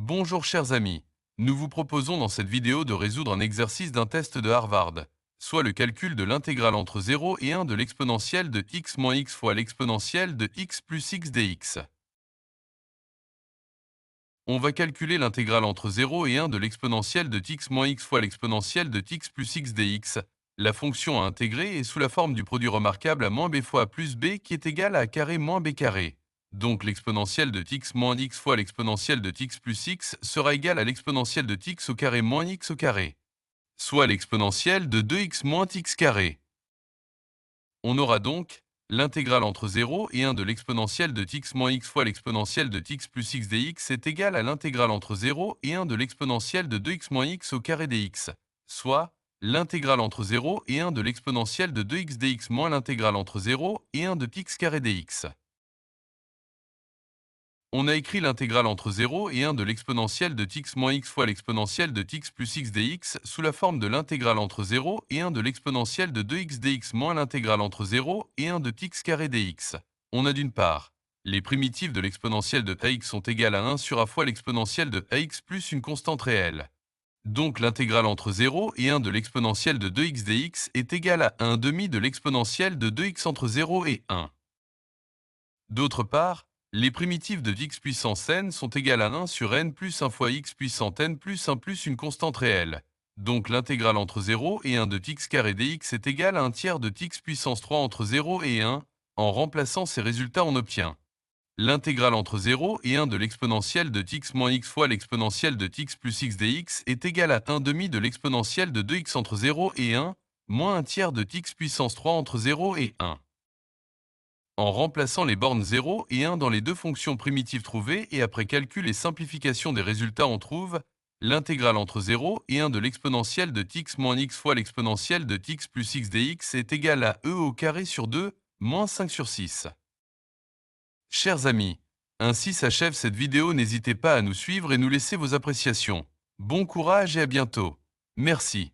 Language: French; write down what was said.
Bonjour chers amis, nous vous proposons dans cette vidéo de résoudre un exercice d'un test de Harvard, soit le calcul de l'intégrale entre 0 et 1 de l'exponentielle de x moins x fois l'exponentielle de x plus x dx. On va calculer l'intégrale entre 0 et 1 de l'exponentielle de x moins x fois l'exponentielle de x plus x dx. La fonction à intégrer est sous la forme du produit remarquable à moins b fois a plus b qui est égal à a carré moins b carré. Donc l'exponentielle de x moins x fois l'exponentielle de x plus x sera égale à l'exponentielle de x au carré moins x au carré, soit l'exponentielle de 2x moins x carré. On aura donc l'intégrale entre 0 et 1 de l'exponentielle de x moins x fois l'exponentielle de x plus x dx est égale à l'intégrale entre 0 et 1 de l'exponentielle de 2x moins x au carré dx, soit l'intégrale entre 0 et 1 de l'exponentielle de 2x dx moins l'intégrale entre 0 et 1 de x carré dx. On a écrit l'intégrale entre 0 et 1 de l'exponentielle de x moins x fois l'exponentielle de x plus x dx sous la forme de l'intégrale entre 0 et 1 de l'exponentielle de 2x dx moins l'intégrale entre 0 et 1 de x carré dx. On a d'une part, les primitives de l'exponentielle de ax sont égales à 1 sur a fois l'exponentielle de ax plus une constante réelle. Donc l'intégrale entre 0 et 1 de l'exponentielle de 2x dx est égale à 1 demi de l'exponentielle de 2x entre 0 et 1. D'autre part, les primitives de x puissance n sont égales à 1 sur n plus 1 fois x puissante n plus 1 plus une constante réelle. Donc l'intégrale entre 0 et 1 de x carré dx est égale à 1 tiers de x puissance 3 entre 0 et 1. En remplaçant ces résultats, on obtient l'intégrale entre 0 et 1 de l'exponentielle de x moins x fois l'exponentielle de x plus x dx est égale à 1 demi de l'exponentielle de 2x entre 0 et 1, moins 1 tiers de x puissance 3 entre 0 et 1. En remplaçant les bornes 0 et 1 dans les deux fonctions primitives trouvées et après calcul et simplification des résultats, on trouve l'intégrale entre 0 et 1 de l'exponentielle de x moins x fois l'exponentielle de x plus x dx est égale à e au carré sur 2 moins 5 sur 6. Chers amis, ainsi s'achève cette vidéo, n'hésitez pas à nous suivre et nous laisser vos appréciations. Bon courage et à bientôt. Merci.